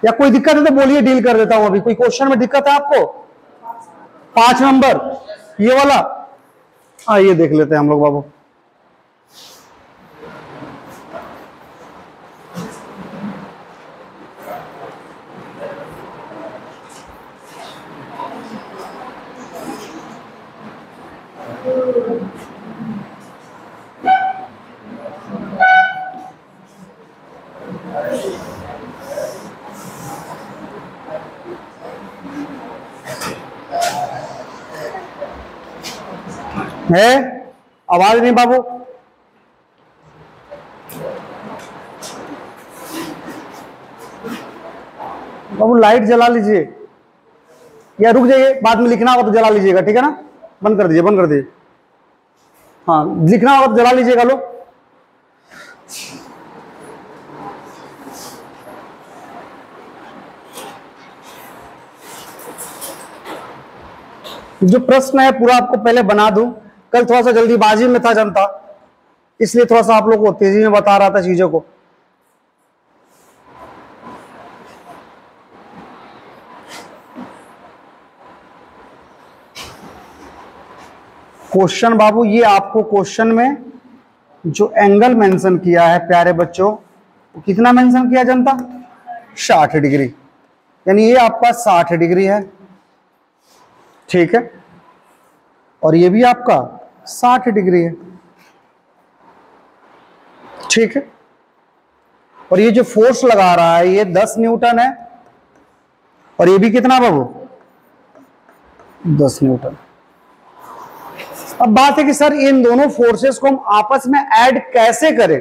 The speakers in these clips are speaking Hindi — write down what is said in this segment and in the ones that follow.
या कोई दिक्कत है तो बोलिए, डील कर देता हूं। अभी कोई क्वेश्चन में दिक्कत है आपको? 5 नंबर ये वाला, हाँ ये देख लेते हैं हम लोग बाबू। है आवाज नहीं बाबू? बाबू लाइट जला लीजिए या रुक जाइए, बाद में लिखना होगा तो जला लीजिएगा, ठीक है ना? बंद कर दीजिए, बंद कर दीजिए। हाँ लिखना होगा तो जला लीजिएगा। लो जो प्रश्न है पूरा आपको पहले बना दूं, कल थोड़ा सा जल्दीबाजी में था जनता, इसलिए थोड़ा सा आप लोग को तेजी में बता रहा था चीजों को। क्वेश्चन बाबू, ये आपको क्वेश्चन में जो एंगल मेंशन किया है प्यारे बच्चों, कितना मेंशन किया जनता? 60 डिग्री, यानी ये आपका 60 डिग्री है, ठीक है, और ये भी आपका 60 डिग्री है, ठीक है। और ये जो फोर्स लगा रहा है ये 10 न्यूटन है, और ये भी कितना बाबू? 10 न्यूटन। अब बात है कि सर इन दोनों फोर्सेस को हम आपस में ऐड कैसे करें,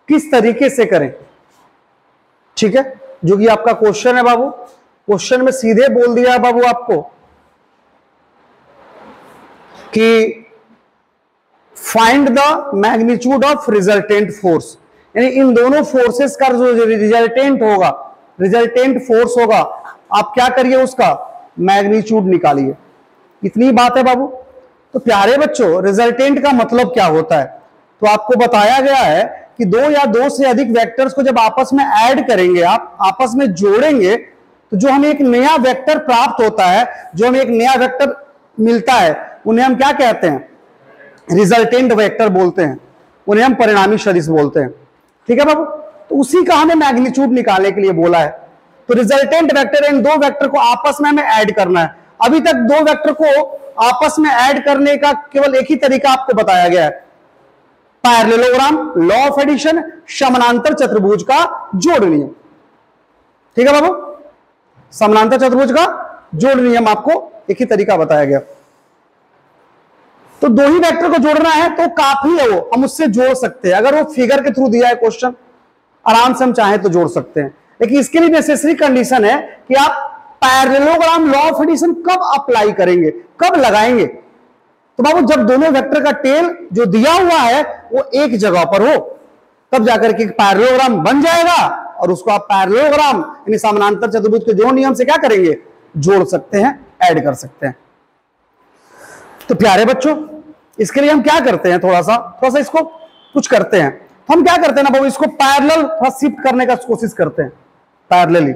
किस तरीके से करें, ठीक है, जो कि आपका क्वेश्चन है बाबू। क्वेश्चन में सीधे बोल दिया है बाबू आपको कि find the magnitude of resultant force, यानी इन दोनों फोर्सेस का जो रिजल्टेंट होगा, रिजल्टेंट फोर्स होगा, आप क्या करिए, उसका मैग्नीट्यूड निकालिए। इतनी बात है बाबू। तो प्यारे बच्चों रिजल्टेंट का मतलब क्या होता है? तो आपको बताया गया है कि दो या दो से अधिक वेक्टर्स को जब आपस में ऐड करेंगे, आप आपस में जोड़ेंगे, तो जो हमें एक नया वेक्टर प्राप्त होता है, जो हमें एक नया वेक्टर मिलता है, उन्हें हम क्या कहते हैं? रिजल्टेंट वेक्टर बोलते हैं, उन्हें हम परिणामी सदिश बोलते हैं, ठीक है बाबू। तो उसी का हमें मैग्नीट्यूड निकालने के लिए बोला है। तो रिजल्टेंट वेक्टर, इन दो वेक्टर को आपस में हमें ऐड करना है। अभी तक दो वेक्टर को आपस में ऐड करने का केवल एक ही तरीका आपको बताया गया है, पैरेललोग्राम, लॉ ऑफ एडिशन, समानांतर चतुर्भुज का जोड़ नियम, ठीक है बाबू। समानांतर चतुर्भुज का जोड़ नियम आपको एक ही तरीका बताया गया। तो दो ही वेक्टर को जोड़ना है तो काफी है, वो हम उससे जोड़ सकते हैं। अगर वो फिगर के थ्रू दिया है क्वेश्चन, आराम से हम चाहे तो जोड़ सकते हैं, लेकिन इसके लिए नेसेसरी कंडीशन है कि आप पैरेललोग्राम, लॉ ऑफ एडिशन कब अप्लाई करेंगे, कब लगाएंगे? तो बाबू जब दोनों वेक्टर का टेल जो दिया हुआ है वो एक जगह पर हो, तब जाकर के पैरेललोग्राम बन जाएगा, और उसको आप पैरेललोग्राम यानी समानांतर चतुर्भुज के जोड़ नियम से क्या करेंगे? जोड़ सकते हैं, ऐड कर सकते हैं। तो प्यारे बच्चों इसके लिए हम क्या करते हैं, थोड़ा सा इसको कुछ करते हैं। हम क्या करते हैं ना बाबू, इसको पैरेलल थोड़ा शिफ्ट करने का कोशिश करते हैं, पैरेलली।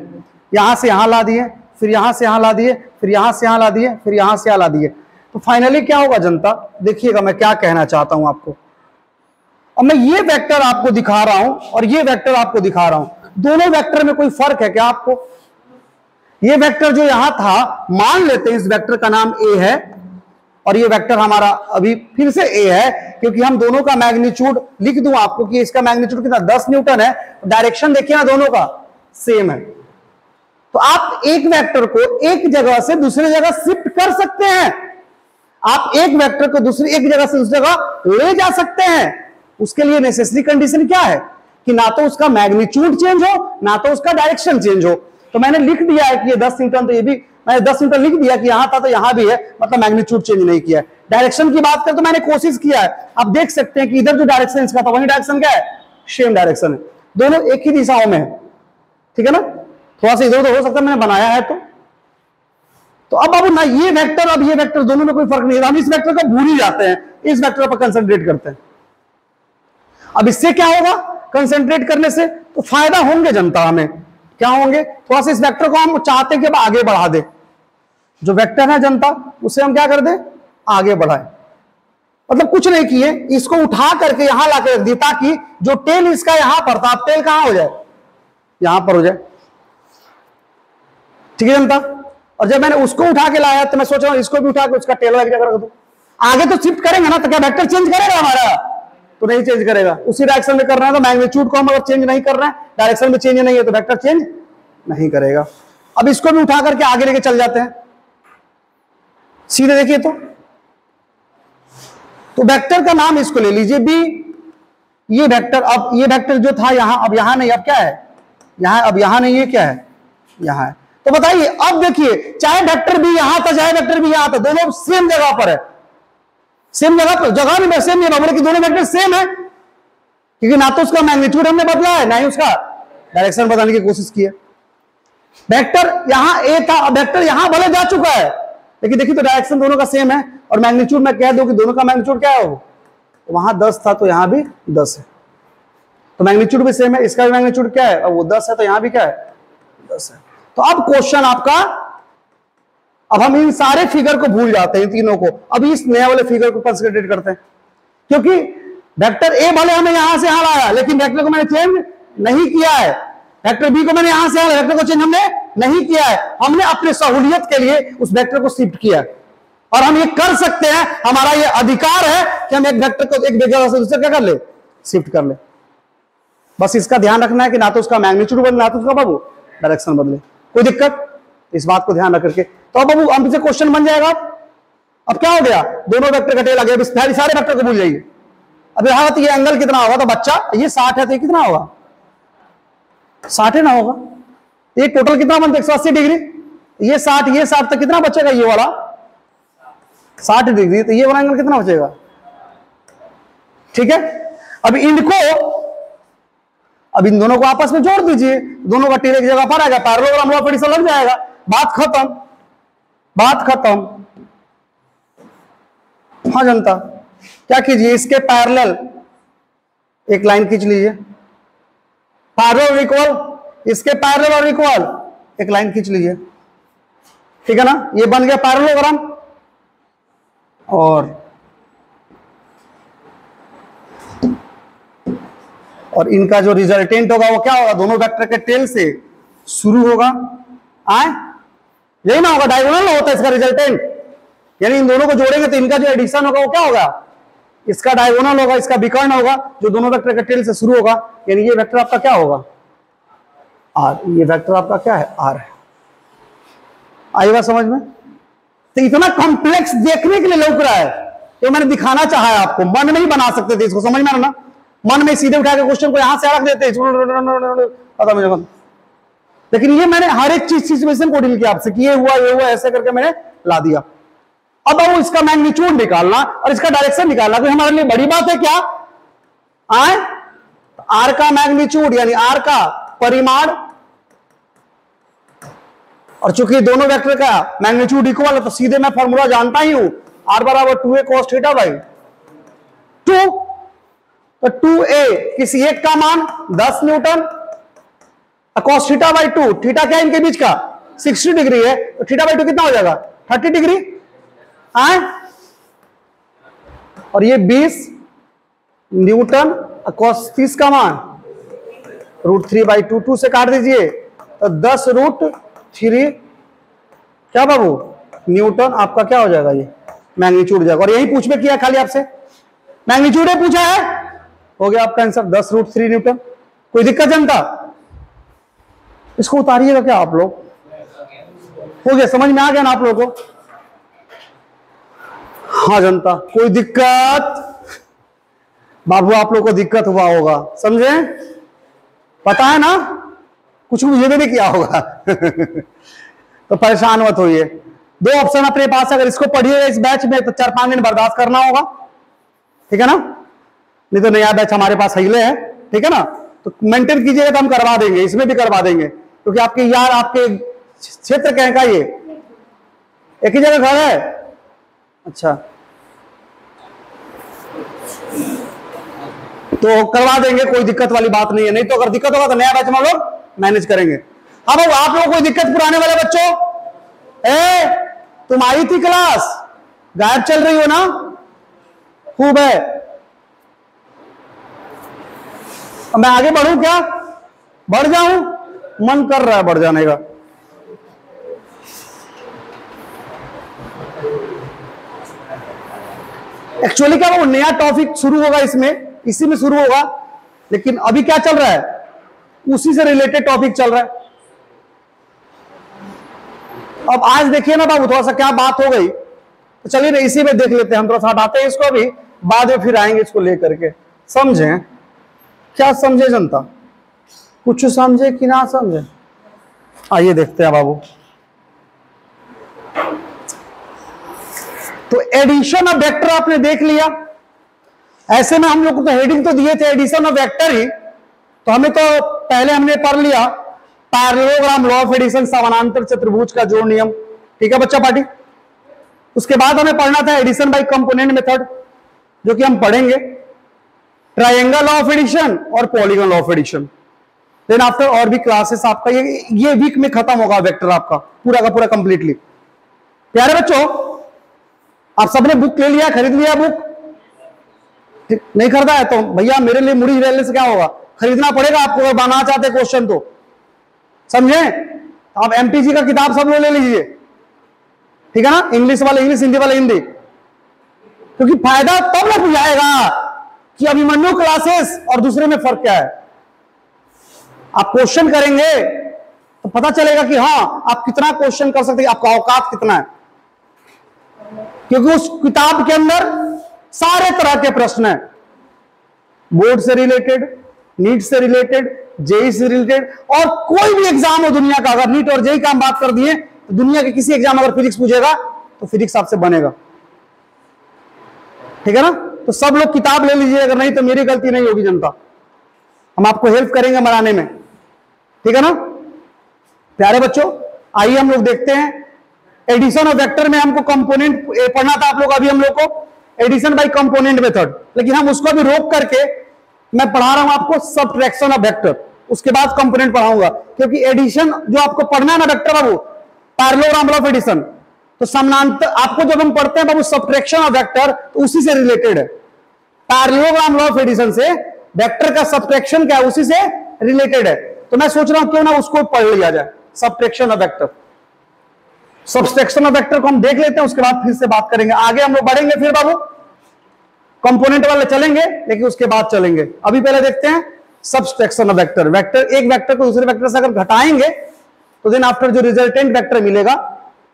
यहां से यहां ला दिए, फिर यहां से यहां ला दिए, फिर यहां से यहां ला दिए, फिर यहां से यहां ला दिए। तो फाइनली क्या होगा जनता, देखिएगा मैं क्या कहना चाहता हूं आपको। अब मैं ये वेक्टर आपको दिखा रहा हूं और ये वेक्टर आपको दिखा रहा हूं, दोनों वेक्टर में कोई फर्क है क्या आपको? ये वेक्टर जो यहां था, मान लेते हैं इस वेक्टर का नाम ए है, और ये वेक्टर हमारा अभी फिर से ए है, क्योंकि हम दोनों का मैग्नीट्यूड लिख दूं आपको कि इसका मैग्नीट्यूड कितना? 10 न्यूटन है। डायरेक्शन देखिए ना, दोनों का सेम है। तो आप एक वेक्टर को एक जगह से दूसरी जगह शिफ्ट कर सकते हैं, आप एक वेक्टर को दूसरी एक जगह से दूसरी जगह ले जा सकते हैं। उसके लिए नेसेसरी कंडीशन क्या है कि ना तो उसका मैग्नीट्यूड चेंज हो, ना तो उसका डायरेक्शन चेंज हो। तो मैंने लिख दिया है कि ये 10 न्यूटन, तो ये भी मैंने 10 न्यूटन लिख दिया कि यहां था तो यहां भी है, मतलब मैग्नीट्यूड चेंज नहीं किया है। डायरेक्शन की बात करें तो मैंने कोशिश किया है, आप देख सकते हैं कि इधर जो डायरेक्शन इसका था वही डायरेक्शन क्या है? सेम डायरेक्शन है, दोनों एक ही दिशाओं में है, ठीक है ना। थोड़ा सा इधर उधर हो सकता है, मैंने बनाया है तो अब बाबू ना ये वेक्टर, अब ये वेक्टर, दोनों में कोई फर्क नहीं है। हम इस वेक्टर को भूल ही जाते हैं, इस वेक्टर पर कंसंट्रेट करते हैं। अब इससे क्या होगा? कंसंट्रेट करने से तो फायदा होंगे जनता हमें। क्या होंगे, थोड़ा सा इस वेक्टर को हम चाहते हैं कि अब आगे बढ़ा दे, जो वेक्टर है जनता उसे हम क्या कर दे, आगे बढ़ाए, मतलब कुछ नहीं किए, इसको उठा करके यहां लाकर रख दिया ताकि जो टेल इसका यहां पर था, अब टेल कहां हो जाए, यहां पर हो जाए। ठीक है जनता, और जब मैंने उसको उठा के लाया तो मैं सोच रहा हूं इसको भी उठा के उसका टेल एक जगह रख दूं, आगे तो शिफ्ट करेंगे ना, तो क्या वेक्टर चेंज करेगा हमारा, तो नहीं चेंज करेगा, उसी डायरेक्शन में करना है, तो मैग्नीट्यूड को हम अगर चेंज नहीं कर रहे हैं, डायरेक्शन में चेंज नहीं है तो वेक्टर चेंज नहीं करेगा। अब इसको भी उठा करके आगे लेके चल जाते हैं, सीधे देखिए तो वेक्टर का नाम इसको ले लीजिए बी, ये वेक्टर, अब ये वेक्टर जो था यहां, अब यहां नहीं, अब क्या है यहां, अब यहां नहीं है, क्या है यहां है, तो बताइए अब देखिए, चाहे वेक्टर भी यहां था चाहे वेक्टर भी यहां था, दोनों सेम जगह पर है, सेम जगह पर, जगह में सेम नहीं बोले कि दोनों वेक्टर सेम है, क्योंकि ना तो उसका मैग्नीट्यूड हमने बदला है ना ही उसका डायरेक्शन बदलने की कोशिश की है। वेक्टर यहां ए था, अब वेक्टर यहां भले जा चुका है, लेकिन देखिए तो डायरेक्शन दोनों का सेम है, और मैग्नीट्यूड मैं कह दूं कि दोनों का मैग्नीट्यूड क्या है, वो वहां 10 था तो यहां भी 10 है, तो मैग्नीट्यूड भी सेम है, इसका भी मैग्नीट्यूड क्या है, वो 10 है तो यहां भी क्या है 10 है। तो अब क्वेश्चन आपका, अब हम इन सारे फिगर को भूल जाते हैं, तीनों को, अब इस नए वाले फिगर को कंसीडर करते हैं, क्योंकि वेक्टर ए भले हमें यहां से यहां लाया, लेकिन वेक्टर को मैंने चेंज नहीं किया है, वेक्टर बी को मैंने यहां से यहां, वेक्टर को चेंज हमने नहीं किया है, हमने अपने सहूलियत के लिए उस वेक्टर को शिफ्ट किया, और हम ये कर सकते हैं, हमारा ये अधिकार है कि हम एक वेक्टर को एक जगह से दूसरे क्या कर ले, शिफ्ट कर ले। बस इसका ध्यान रखना है कि ना तो उसका मैग्नीट्यूड बदले ना तो उसका बाबू डायरेक्शन बदले, कोई दिक्कत, इस बात को ध्यान रख करके, तो अब बाबू हमसे क्वेश्चन बन जाएगा। अब क्या हो गया, दोनों वेक्टर का टेल आ गया, सारे वेक्टर को भूल जाइए। अब यहां तो ये एंगल कितना होगा, तो बच्चा ये 60 है तो ये कितना होगा 60 ना होगा, ये टोटल कितना बनता है 180 डिग्री, ये 60 तक कितना बचेगा, ये वाला 60 डिग्री, तो ये वाला एंगल कितना बचेगा। ठीक है, अब इन दोनों को आपस में जोड़ दीजिए, दोनों का टेल एक जगह पर आएगा, पैरेललोग्राम लॉ फिर से लग जाएगा, बात खत्म। हाँ जनता, क्या कीजिए, इसके पैरेलल एक लाइन खींच लीजिए, पैरेलल और इक्वल, इसके पैरेलल और इक्वल एक लाइन खींच लीजिए, ठीक है ना, ये बन गया पैरेललोग्राम। और इनका जो रिजल्टेंट होगा वो क्या होगा, दोनों वेक्टर के टेल से शुरू होगा, यही ना होगा, डायगोनल होता है इसका रिजल्टेंट, यानी इन दोनों को जोड़ेंगे तो इनका जो एडिशन होगा वो क्या होगा, इसका डायगोनल होगा, इसका विकर्ण होगा, जो दोनों वेक्टर के टेल से शुरू होगा, यानी ये वेक्टर आपका क्या होगा आर, ये वेक्टर आपका क्या है आर है। आएगा समझ में, तो इतना कॉम्प्लेक्स देखने के लिए लग रहा है, तो मैंने दिखाना चाहा है आपको, मन में ही बना सकते थे इसको, समझ में ना, मन में सीधे उठा के क्वेश्चन को यहां से रख देते, पता मुझे, लेकिन ये मैंने हर एक चीज सिचुएशन को डील किया आपसे कि ये हुआ ऐसे करके मैंने ला दिया। अब वो इसका मैग्नीट्यूड निकालना और इसका डायरेक्शन निकालना कोई हमारे लिए बड़ी बात है क्या, आर का मैग्नीट्यूड यानी आर का परिमाण, और चूंकि दोनों वेक्टर का मैग्नीट्यूड इक्वल है तो सीधे मैं फॉर्मूला जानता ही हूं, आर बराबर 2a cos थीटा बाई 2, तो 2a किसी एक का मान 10 Newton, cos theta by 2, theta क्या इनके बीच का 60 डिग्री है, तो थीटा बाई 2 कितना हो जाएगा 30 डिग्री, और ये 20 न्यूटन, cos 30 का मान √3/2, 2 से काट दीजिए तो 10√3 क्या बाबू न्यूटन आपका क्या हो जाएगा, ये मैग्नीट्यूड जाएगा। और यही पूछ में किया खाली आपसे, मैग्नीट्यूड पूछा है, हो गया आपका आंसर 10√3 न्यूटन। कोई दिक्कत जनता, इसको उतारिएगा क्या आप लोग, हो गया समझ में आ गया ना आप लोगों को। हाँ जनता, कोई दिक्कत, बाबू आप लोग को दिक्कत हुआ होगा, समझे, पता है ना, कुछ मुझे भी नहीं किया होगा तो परेशान मत होइए। 2 ऑप्शन अपने पास, अगर इसको पढ़िएगा इस बैच में तो 4-5 दिन बर्दाश्त करना होगा, ठीक है ना, नहीं तो नया बैच हमारे पास हिले है, ठीक है ना, तो मेंटेन कीजिएगा तो हम करवा देंगे, इसमें भी करवा देंगे, क्योंकि आपके यार आपके क्षेत्र कहीं का ये एक ही जगह घर है। अच्छा, तो करवा देंगे, कोई दिक्कत वाली बात नहीं है, नहीं तो अगर दिक्कत होगा तो नया बैच में हम लोग मैनेज करेंगे। अब आप लोगों को कोई दिक्कत पुराने वाले बच्चों? तुम आई थी क्लास, गायब चल रही हो ना? खूब है। मैं आगे बढ़ूं क्या? बढ़ जाऊं? मन कर रहा है बढ़ जाने का। एक्चुअली क्या वो नया टॉपिक शुरू होगा, इसमें इसी में शुरू होगा, लेकिन अभी क्या चल रहा है, उसी से रिलेटेड टॉपिक चल रहा है। अब आज देखिए ना बाबू, थोड़ा सा क्या बात हो गई, तो चलिए ना इसी में देख लेते हैं। हम थोड़ा सा हटाते हैं इसको, अभी बाद में फिर आएंगे इसको लेकर के। समझे? क्या समझे जनता? कुछ समझे कि ना समझे? आइए देखते हैं बाबू। तो एडिशन ऑफ वेक्टर आपने देख लिया। ऐसे में हम लोग को तो हेडिंग तो दिए थे एडिशन ऑफ वेक्टर ही, तो हमें तो पहले हमने पढ़ लिया पैरेललोग्राम, लॉ ऑफ एडिशन, समानांतर चतुर्भुज का जोड़ नियम। ठीक है बच्चा पार्टी? उसके बाद हमें पढ़ना था एडिशन बाय कंपोनेंट मेथड, जो कि हम पढ़ेंगे, ट्रायंगल लॉ ऑफ एडिशन और polygon law of addition. Then after और भी क्लासेस आपका ये वीक में खत्म होगा वेक्टर आपका पूरा का पूरा कंप्लीटली। प्यारे बच्चों, आप सबने बुक ले लिया, खरीद लिया बुक? नहीं खरीदा है तो भैया मेरे लिए मुड़ी रहने से क्या होगा, खरीदना पड़ेगा आपको अगर बनाना चाहते क्वेश्चन तो। समझे? आप एमपीजी का किताब सब लोग ले लीजिए, ठीक है ना? इंग्लिश वाले इंग्लिश, हिंदी वाले हिंदी, क्योंकि फायदा तब ना बुझाएगा कि अभिमन्यु क्लासेस और दूसरे में फर्क क्या है। आप क्वेश्चन करेंगे तो पता चलेगा कि हाँ आप कितना क्वेश्चन कर सकते हैं, आपका औकात कितना है, क्योंकि उस किताब के अंदर सारे तरह के प्रश्न हैं, बोर्ड से रिलेटेड, नीट से रिलेटेड, जेई से रिलेटेड, और कोई भी एग्जाम हो दुनिया का, अगर नीट और जेई का हम बात कर दिए तो दुनिया के किसी एग्जाम अगर फिजिक्स पूछेगा तो फिजिक्स आपसे बनेगा। ठीक है ना? तो सब लोग किताब ले लीजिए, अगर नहीं तो मेरी गलती नहीं होगी जनता, हम आपको हेल्प करेंगे बनाने में। ठीक है ना प्यारे बच्चों? आइए हम लोग देखते हैं एडिशन ऑफ वेक्टर में हमको कंपोनेंट पढ़ना था आप लोग, अभी हम लोग को एडिशन बाय कंपोनेंट मेथड, लेकिन हम उसको भी रोक करके मैं पढ़ा रहा हूं आपको सबट्रैक्शन ऑफ वेक्टर, उसके बाद कंपोनेंट पढ़ाऊंगा, क्योंकि एडिशन जो आपको पढ़ना है ना वेक्टर बाबू, पैरेललोग्राम लॉ ऑफ एडिशन, तो समानांतर आपको जब हम पढ़ते हैं बाबू सबट्रैक्शन ऑफ वेक्टर, तो उसी से रिलेटेड है। पैरेललोग्राम लॉ ऑफ एडिशन से वेक्टर का सबट्रैक्शन क्या है, उसी से रिलेटेड है। तो मैं सोच रहा हूं क्यों ना उसको पढ़ लिया जाए, subtraction of vector. Subtraction of vector को हम देख लेते हैं, उसके बाद फिर से बात करेंगे। आगे हम लोग बढ़ेंगे फिर बाबू, कंपोनेंट वाले चलेंगे, लेकिन उसके बाद चलेंगे। अभी पहले देखते हैं सबट्रैक्शन ऑफ वेक्टर। वेक्टर, एक वेक्टर को दूसरे वेक्टर से अगर घटाएंगे तो देन आफ्टर जो रिजल्टेंट वेक्टर मिलेगा,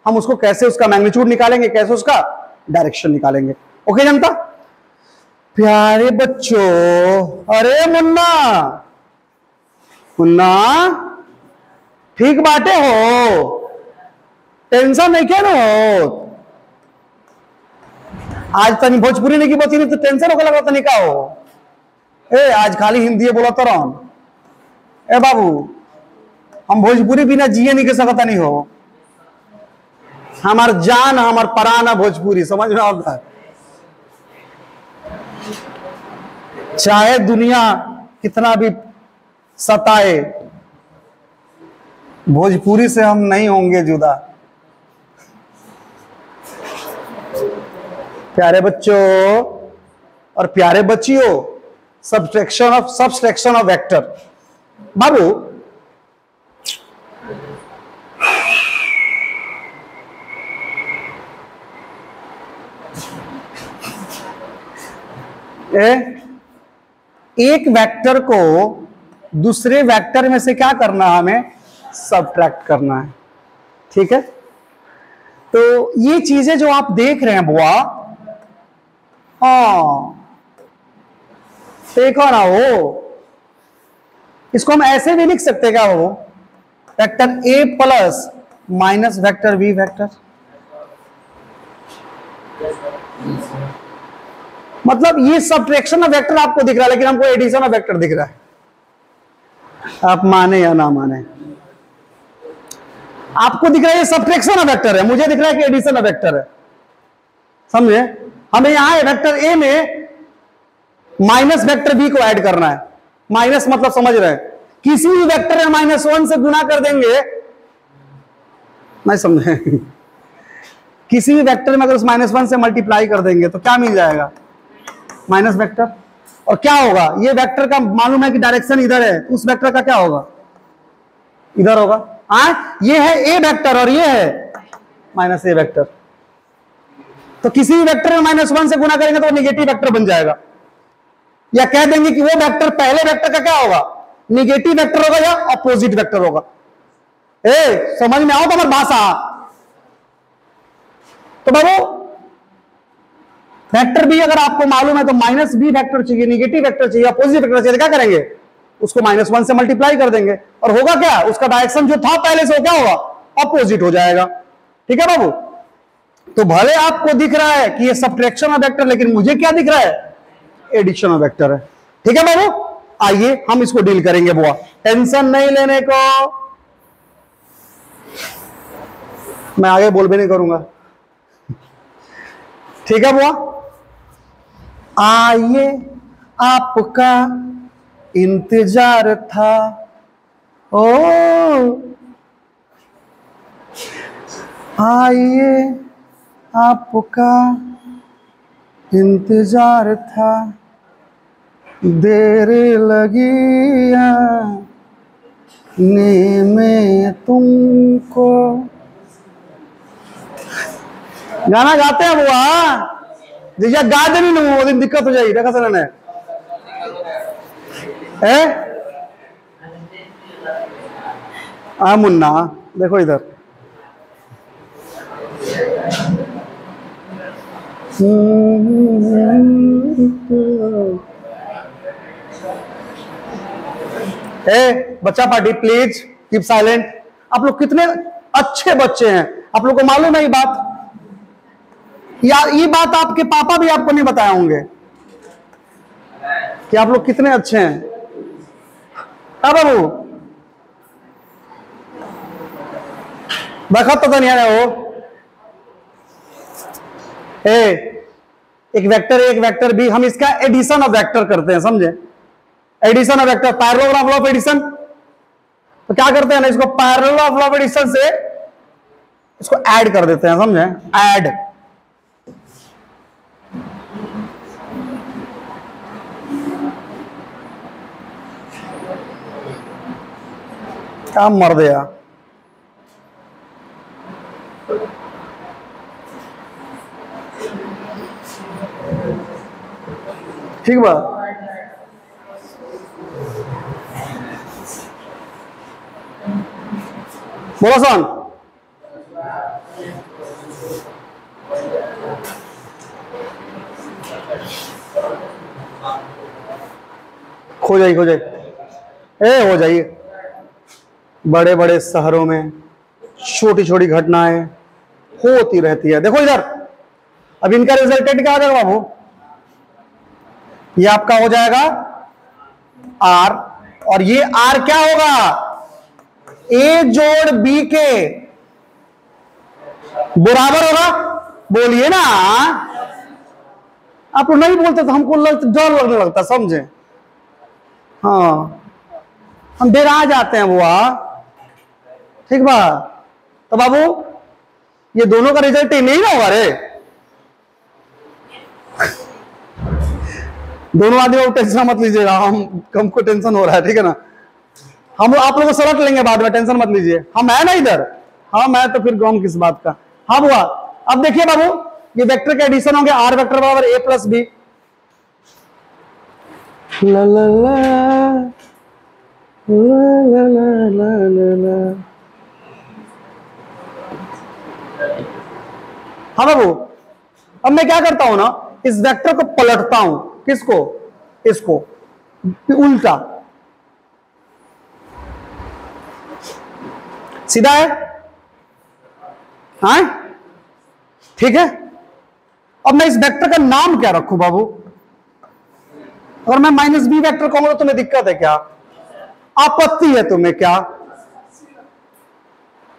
हम उसको कैसे उसका मैग्नीट्यूड निकालेंगे, कैसे उसका डायरेक्शन निकालेंगे। ओके जनता? प्यारे बच्चों, अरे मुन्ना मुन्ना ठीक बाटे हो, टेंशन नहीं क्या ना हो? आज तनी भोजपुरी नहीं की बची नहीं तो टेंशन होगा लगा तनी का हो। आज खाली हिंदी बोला तो रहा बाबू, हम भोजपुरी बिना जिए नहीं के सकता नहीं हो, हमार जान हमार परान है भोजपुरी, समझ में आता है? चाहे दुनिया कितना भी सताए, भोजपुरी से हम नहीं होंगे जुदा। प्यारे बच्चों और प्यारे बच्चियों, सबट्रैक्शन ऑफ वेक्टर बाबू, एक वेक्टर को दूसरे वेक्टर में से क्या करना है, हमें सबट्रैक्ट करना है। ठीक है? तो ये चीजें जो आप देख रहे हैं बुआ, हाँ देखो ना, वो इसको हम ऐसे भी लिख सकते क्या, वो vector A plus minus vector B vector, मतलब ये सबट्रैक्शन ऑफ वेक्टर आपको दिख रहा है, लेकिन हमको एडिशन ऑफ वेक्टर दिख रहा है। आप माने या ना माने, आपको दिख रहा है ये सबट्रैक्शन ऑफ वेक्टर है, मुझे दिख रहा है कि एडिशन ऑफ वेक्टर है। समझे? हमें यहां वेक्टर ए में माइनस वेक्टर बी को ऐड करना है। माइनस मतलब समझ रहे हैं, किसी भी वेक्टर में -1 से गुना कर देंगे, नहीं समझे, किसी भी वेक्टर में अगर उस -1 से मल्टीप्लाई कर देंगे तो क्या मिल जाएगा, माइनस वेक्टर। और क्या होगा, ये वेक्टर का मालूम है कि डायरेक्शन इधर है, तो उस वेक्टर का क्या होगा, इधर होगा। ये है ए वेक्टर और ये है माइनस ए वेक्टर, तो किसी भी वेक्टर में -1 से गुना करेंगे तो वो निगेटिव वेक्टर बन जाएगा। या कह देंगे कि वो वेक्टर पहले वेक्टर का क्या होगा, निगेटिव वेक्टर होगा या अपोजिट वेक्टर होगा। समझ में आओ तो हमारी भाषा। तो बाबू वेक्टर बी अगर आपको मालूम है तो माइनस बी वेक्टर चाहिए, निगेटिव वेक्टर चाहिए, अपोजिट वेक्टर चाहिए, तो क्या करेंगे, उसको -1 से मल्टीप्लाई कर देंगे और होगा क्या, उसका डायरेक्शन जो था पहले से वो क्या होगा, अपोजिट हो जाएगा। ठीक है बाबू। तो भले आपको दिख रहा है कि ये सब्ट्रैक्शन ऑफ वेक्टर, लेकिन मुझे क्या दिख रहा है, एडिशन ऑफ वेक्टर है। ठीक है बाबू, आइए हम इसको डील करेंगे बुआ, टेंशन नहीं लेने को, मैं आगे बोल भी नहीं करूंगा। ठीक है बुआ, आइए आपका इंतजार था, ओ आइए आपका इंतजार था, देर लगी आने में तुमको। गाना गाते हैं बुआ, जैसे गा दे नहीं वो दिन दिक्कत हो जाएगी, देखा सर ने मुन्ना देखो इधर, बच्चा पार्टी प्लीज कीप साइलेंट। आप लोग कितने अच्छे बच्चे हैं, आप लोग को मालूम है ये बात, यार ये बात आपके पापा भी आपको नहीं बताए होंगे कि आप लोग कितने अच्छे हैं। हाँ बाबू, देखा तो नहीं है वो, एक वेक्टर भी, हम इसका एडिशन ऑफ वेक्टर करते हैं, समझे, addition of vector, parallel of addition. तो क्या करते हैं ना, इसको पैरेलल ऑफ एडिशन से इसको ऐड कर देते हैं, समझे, ऐड। क्या मर दिया, ठीक बा। बोलो सन, खो जाइए हो जाइए। बड़े बड़े शहरों में छोटी छोटी घटनाएं होती रहती है। देखो इधर, अब इनका रिजल्टेंट क्या हो जाएगा बाबू, ये आपका हो जाएगा आर, और ये आर क्या होगा, ए जोड़ बी के बराबर होगा। बोलिए ना, आप लोग नहीं बोलते तो हमको डर लगने लगता, समझे। हाँ, हम डरा जाते हैं बुआ। ठीक बा, तो बाबू ये दोनों का रिजल्ट नहीं ना होगा रे, दोनों आदमी को टेंशन मत लीजिएगा, हमको टेंशन हो रहा है, ठीक है ना। हम आप लोगों को सलट लेंगे बाद में, टेंशन मत लीजिए, हम है ना इधर। हाँ मैं तो फिर गम किस बात का। हाँ बुआ, अब देखिए बाबू, ये वेक्टर के एडिशन होंगे, आर वेक्टर बराबर ए प्लस बी, ला ला ला ला ला ला ला ला। हाँ बाबू, अब मैं क्या करता हूं ना, इस वेक्टर को पलटता हूं, किसको, इसको उल्टा, सीधा है, हाँ ठीक है। अब मैं इस वेक्टर का नाम क्या रखूं बाबू, अगर मैं माइनस बी वेक्टर कहूंगा तो तुम्हें दिक्कत है क्या, आपत्ति है तुम्हें क्या,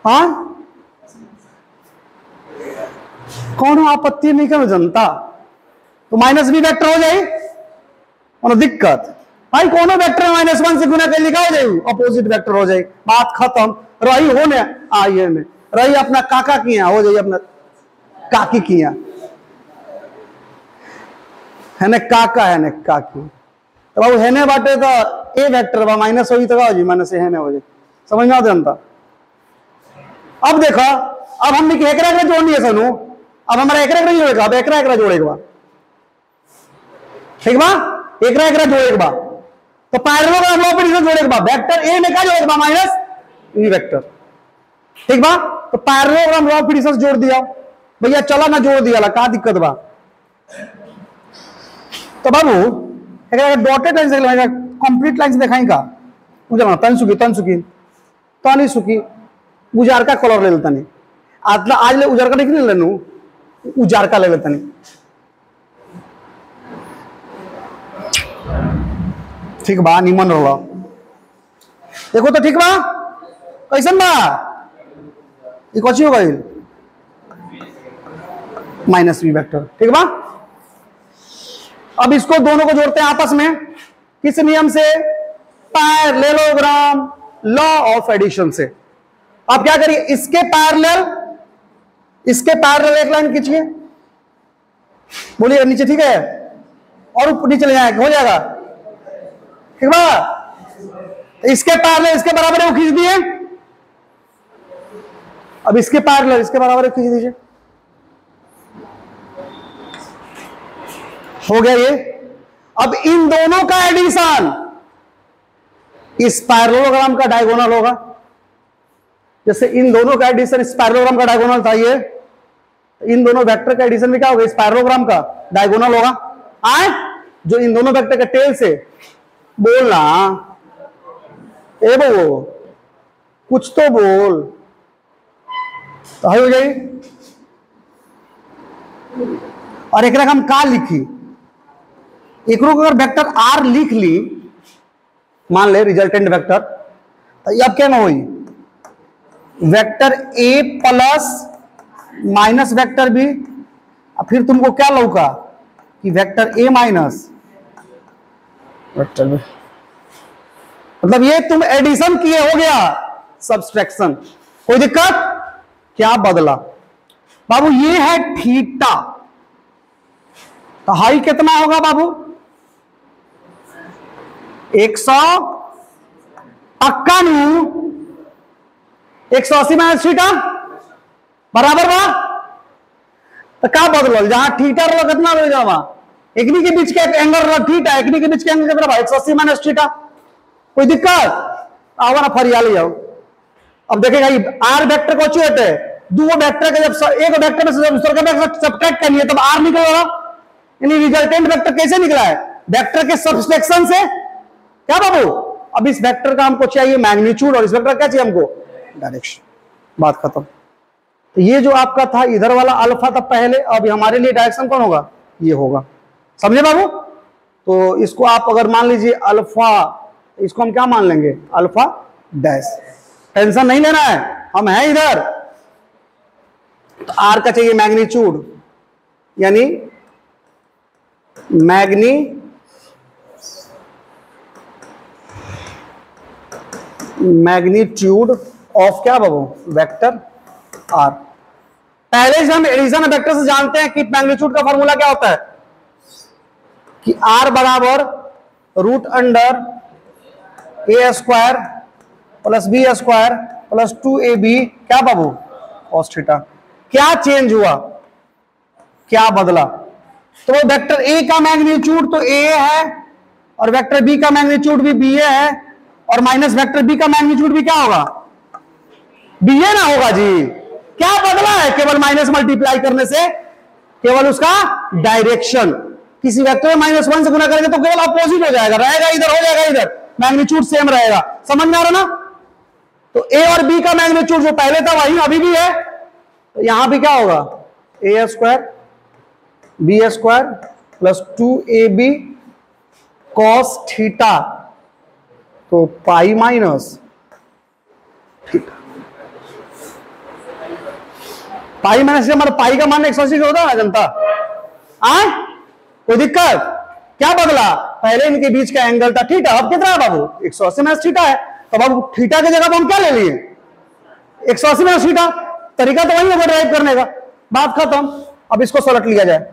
हाँ कौन आपत्ति नहीं कर जनता, तो माइनस बी वेक्टर हो जाए और दिक्कत, भाई कोनो वेक्टर -1 से गुना कर लिखा हो जाए अपोजिट वेक्टर हो जाए, बात खत्म। रही हो ने आइए ने रही अपना काका किया हो जाए अपना काकी किया है ने काका है ने काकी। तो बाबू है ने बाटे तो ए वेक्टर बा माइनस होगी तो जी माइनस है ने हो जाए, समझ में आता जनता। अब देखो अब हम एकरा एकरा जोड़नी है सनु, अब हमारा एकरा एकरा जोड़ेगा, अब एकरा एकरा जोड़ेगा ठीक बा, एकरा एकरा जोड़ेगा तो पैरेललोग्राम लॉ पे जोड़ेगा वेक्टर ए ने क्या जोड़ेगा माइनस ई वेक्टर ठीक बा। तो पैरेललोग्राम लॉ पे जोड़ दिया भैया, चला ना जोड़ दिया का दिक्कत बा। तो बाबू डॉटेड लाइन से कंप्लीट लाइन से दिखाई का मुझे तन सुखी तनी सुखी उजार का कलर ले लेता नहीं आज ले उजार का नहीं लेनू उजार का ले लेता नहीं ठीक बा, निमन रहो देखो तो ठीक बा कैसन बा ये कौची हो गई माइनस बी वेक्टर ठीक बा। अब इसको दोनों को जोड़ते हैं आपस में किस नियम से, पैरेललोग्राम लॉ ऑफ एडिशन से। आप क्या करिए इसके पैरेलल एक लाइन खींचिए, बोलिए नीचे ठीक है और ऊपर नीचे ले जाएगा हो जाएगा ठीक बा। इसके पैरेलल इसके बराबर वो खींच दिए, अब इसके पैरेलल इसके बराबर खींच दीजिए, हो गया ये। अब इन दोनों का एडिशन इस पैरेललोग्राम का डायगोनल होगा, जैसे इन दोनों का एडिशन इस पैरेललोग्राम का डायगोनल था ये, इन दोनों वेक्टर का एडिशन भी क्या होगा इस पैरेललोग्राम का डायगोनल होगा। आए जो इन दोनों वेक्टर के टेल से बोलना ए वो कुछ तो बोल तो हो जाए। और एक हम का लिखी एक अगर वेक्टर आर लिख ली मान ले रिजल्टेंट वेक्टर, तो अब क्या ना हुई vector A plus minus vector B, फिर तुमको क्या लौका कि vector A minus vector B, मतलब ये तुम एडिशन किए हो गया सब्सट्रैक्शन। कोई दिक्कत क्या बदला बाबू, ये है थीटा, तो हाई कितना होगा बाबू 100 पक्का नू 180 माइनस थीटा बराबर बा। तो क्या बदल जहां थीटा रो कितना हो जावा एकनी के बीच के एंगल थीटा, एकनी के बीच के एंगल कितना 180 माइनस थीटा। कोई दिक्कत आओ ना फरियाली जाओ। अब देखेगा आर वेक्टर को होते दो वेक्टर के जब एक वेक्टर में से दूसरे का सब्ट्रैक्ट करनी तब आर निकलेगा, यानी रिजल्टेंट वेक्टर कैसे निकला है वेक्टर के सब्सट्रैक्शन से। क्या बाबू अब इस वेक्टर का हमको चाहिए मैग्नीट्यूड और इस वेक्टर क्या चाहिए हमको डायरेक्शन, बात खत्म। तो ये जो आपका था इधर वाला अल्फा था पहले, अब हमारे लिए डायरेक्शन कौन होगा ये होगा, समझे बाबू। तो इसको आप अगर मान लीजिए अल्फा, इसको हम क्या मान लेंगे अल्फा डैश, टेंशन नहीं लेना है हम हैं इधर। तो आर का चाहिए मैग्नीट्यूड यानी मैग्नीट्यूड ऑफ क्या बाबू वेक्टर आर। पहले से हम एडिशन वेक्टर से जानते हैं कि मैग्नीट्यूड का फॉर्मूला क्या होता है कि आर बराबर root under A square plus B square plus 2ab क्या बाबू कॉस थीटा। क्या चेंज हुआ क्या बदला, तो वेक्टर ए का मैग्नीट्यूड तो ए है और वेक्टर बी का मैग्नीट्यूड भी बी है और माइनस वेक्टर बी का मैग्नीट्यूड भी क्या होगा बी ए ना होगा जी। क्या बदला है केवल माइनस मल्टीप्लाई करने से, केवल उसका डायरेक्शन। किसी वेक्टर में -1 से गुना करेंगे तो केवल अपोजिट हो जाएगा, रहेगा इधर हो जाएगा इधर, मैग्नीट्यूड सेम रहेगा, समझ में आ रहा ना। तो ए और बी का मैग्नीट्यूड जो पहले था वही अभी भी है, तो यहां भी क्या होगा A square B square plus 2ab cos theta, तो pi minus theta. Pi minus हमारा पाई का मान 180 होता है जनता। कोई दिक्कत क्या बदला पहले इनके बीच का एंगल था थीटा, अब कितना है बाबू 180 माइनस थीटा है। तो बाबू थीटा की जगह पर हम क्या ले लिए 180 माइनस थीटा, तरीका तो वही होगा ड्राइव करने का, बात खत्म। अब इसको सोलट लिया जाए।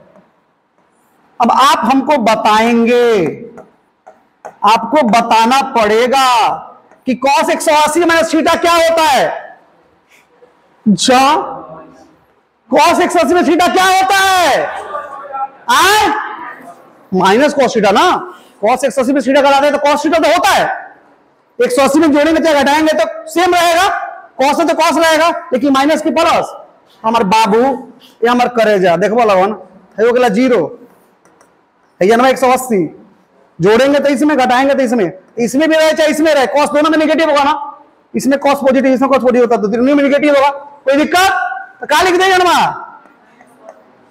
अब आप हमको बताएंगे, आपको बताना पड़ेगा कि cos 180 माइनस थीटा क्या होता है। cos 180 में थीटा क्या होता है, माइनस cos थीटा ना। cos 180 में थीटा कराते हैं तो cos थीटा तो होता है, 180 में जोड़ेंगे चाहे घटाएंगे तो सेम रहेगा, cos है तो cos रहेगा, लेकिन माइनस की प्लस। हमारे बाबू ये हमारे करेजा देखो लगन है वो गला 0 है ना 180, जोड़ेंगे तो इसमें घटाएंगे तो इसमें भी रहे चाहे इसमें रहे, cos दोनों में नेगेटिव होगा ना, इसमें cos पॉजिटिव इसमें cos पॉजिटिव होता है तो दोनों में नेगेटिव होगा, कोई दिक्कत तो क्या लिख देंगे ना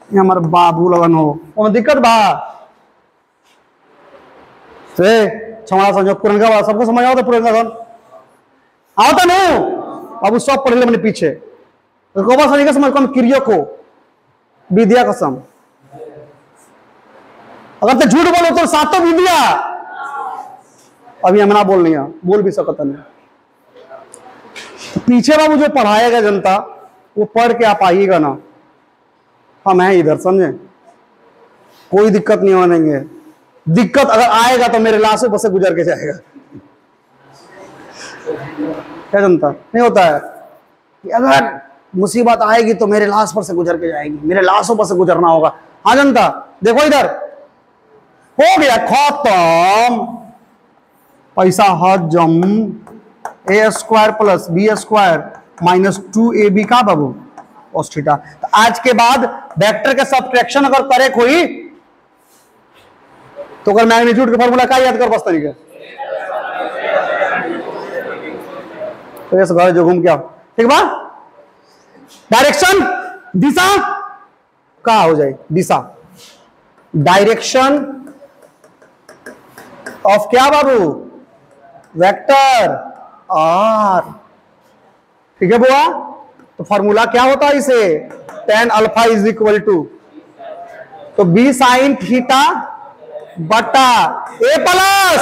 ये हमारे बाबू लगन हो कोई दिक्कत बा से छमड़ा समझो पुरनका वाला सबको समझ आओ तो पुरनका सन आओ तो नहीं बाबू सब पढ़ ले मैंने पीछे तो को बस नहीं समझ कम क्रिया को विद्या कसम, अगर तो झूठ बोलो तो सातों विद्या अभी हम ना बोल नहीं है, बोल भी सकता नहीं। तो पीछे बाबू जो पढ़ाएगा जनता वो पढ़ के आप आइएगा ना, हम हैं इधर समझे, कोई दिक्कत नहीं होने देंगे। दिक्कत अगर आएगा तो मेरे लाश बस से गुजर के जाएगा। क्या जनता नहीं होता है कि अगर मुसीबत आएगी तो मेरे लाश पर से गुजर के जाएगी, मेरे लाशों पर से गुजरना होगा। हाँ जनता देखो इधर हो गया खत्म, पैसा हजम, A square plus B square minus 2ab का बाबू cos थीटा। तो आज के बाद वेक्टर के सब्ट्रैक्शन अगर करे कोई तो अगर मैग्नीट्यूड का फॉर्मूला क्या याद कर बस तरीके तो ऐसे घर जो घूम के आओ ठीक बा। डायरेक्शन दिशा क्या हो जाए, दिशा डायरेक्शन ऑफ क्या बाबू वेक्टर आर, ठीक है बुआ। तो फॉर्मूला क्या होता है इसे tan alpha is equal to तो बी साइन थीटा बटा ए प्लस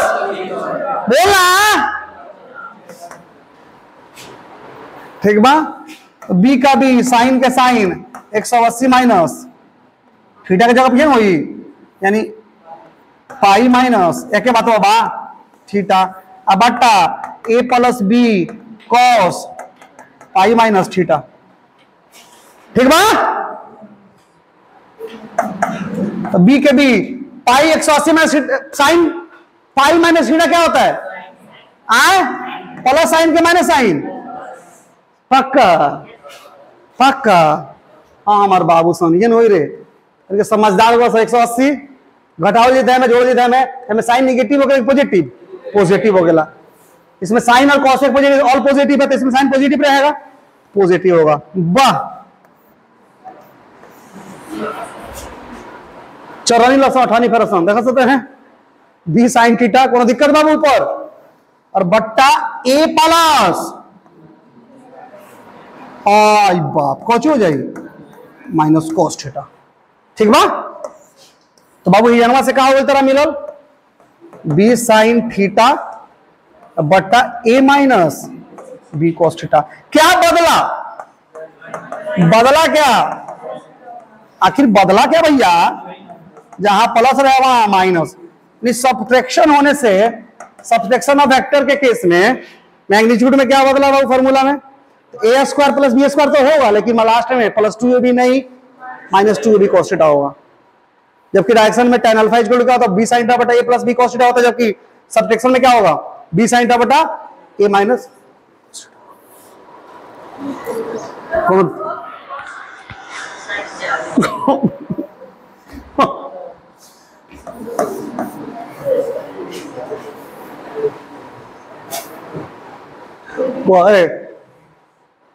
बोला ठीक बा, बी का बी साइन के साइन 180 माइनस थीटा की जगह पे हुई यानी पाई माइनस एक बात बा थीटा अब बटा A plus B cos pi minus theta, ठीक बा। तो बी के B pi 180 minus sine pi minus theta क्या होता है प्लस साइन के माइनस साइन, पक्का पक्का। हाँ हमारे बाबू समझिए नहीं रे समझदार बस 180 घटाओ देता है मैं जोड़ देता है मैं साइन निगेटिव हो गया पॉजिटिव पॉजिटिव हो गया, इसमें साइन और कॉस पॉजिटिव ऑल पॉजिटिव है तो इसमें साइन पॉजिटिव रहेगा पॉजिटिव होगा। वाह 94 फेर देखा सकते हैं बी साइन थीटा कोनो दिक्कत बाबू ऊपर और बट्टा ए प्लस आई बाप कौच हो जाएगी माइनस कॉस थीटा, ठीक बा। तो बाबू ये से कहा तरह मिलल बी साइन थीटा बट्टा ए माइनस बी कॉस थीटा। क्या बदला बदला क्या आखिर बदला क्या भैया, जहां प्लस रहे वहां माइनस, सब्ट्रैक्शन होने से सब्ट्रैक्शन ऑफ वेक्टर के केस में मैग्नीट्यूड में क्या बदला बाबू फॉर्मूला में ए स्क्वायर प्लस बी स्क्वायर तो होगा लेकिन लास्ट में प्लस 2ab नहीं माइनस 2ab cos थीटा होगा, जबकि डायरेक्शन में tan अल्फा इक्वल टू तो b sin थीटा बटा a plus b cos theta होता है, जबकि सब्ट्रैक्शन में क्या होगा b sin थीटा बटा a माइनस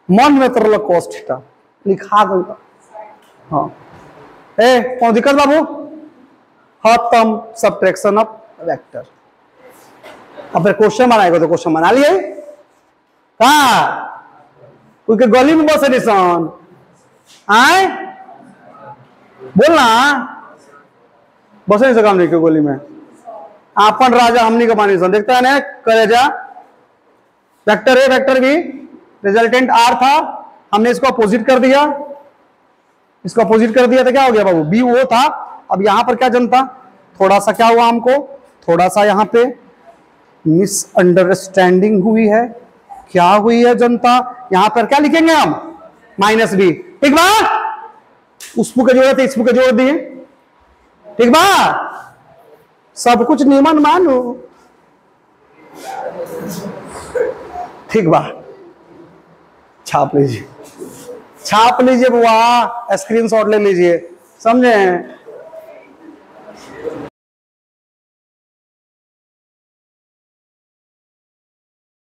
मन में तरल cos थीटा लिखा दूंगा। हाँ कौन दिक्कत बाबू खत्म सब्ट्रैक्शन ऑफ वेक्टर। अब फिर क्वेश्चन बनाएगा तो क्वेश्चन बना लिए कहा क्योंकि गली में बस एडिशन आए बोलना बस नहीं सका हमने गोली में आपन राजा हमनी का मानी देखता है ना, करे जा vector A vector B resultant R था, हमने इसको अपोजिट कर दिया, इसको अपोजिट कर दिया तो क्या हो गया बाबू, बी वो था। अब यहां पर क्या जनता, थोड़ा सा क्या हुआ हमको, थोड़ा सा यहां पे मिसअंडरस्टैंडिंग हुई है। क्या हुई है जनता, यहां पर क्या लिखेंगे हम, माइनस बी, ठीक बा, उस बुक जोड़े थे इस बुक जोड़ दिए, ठीक बा, सब कुछ नियमन मानो, ठीक बा, छाप लीजिए, छाप लीजिए बुआ, स्क्रीनशॉट ले लीजिए, समझे।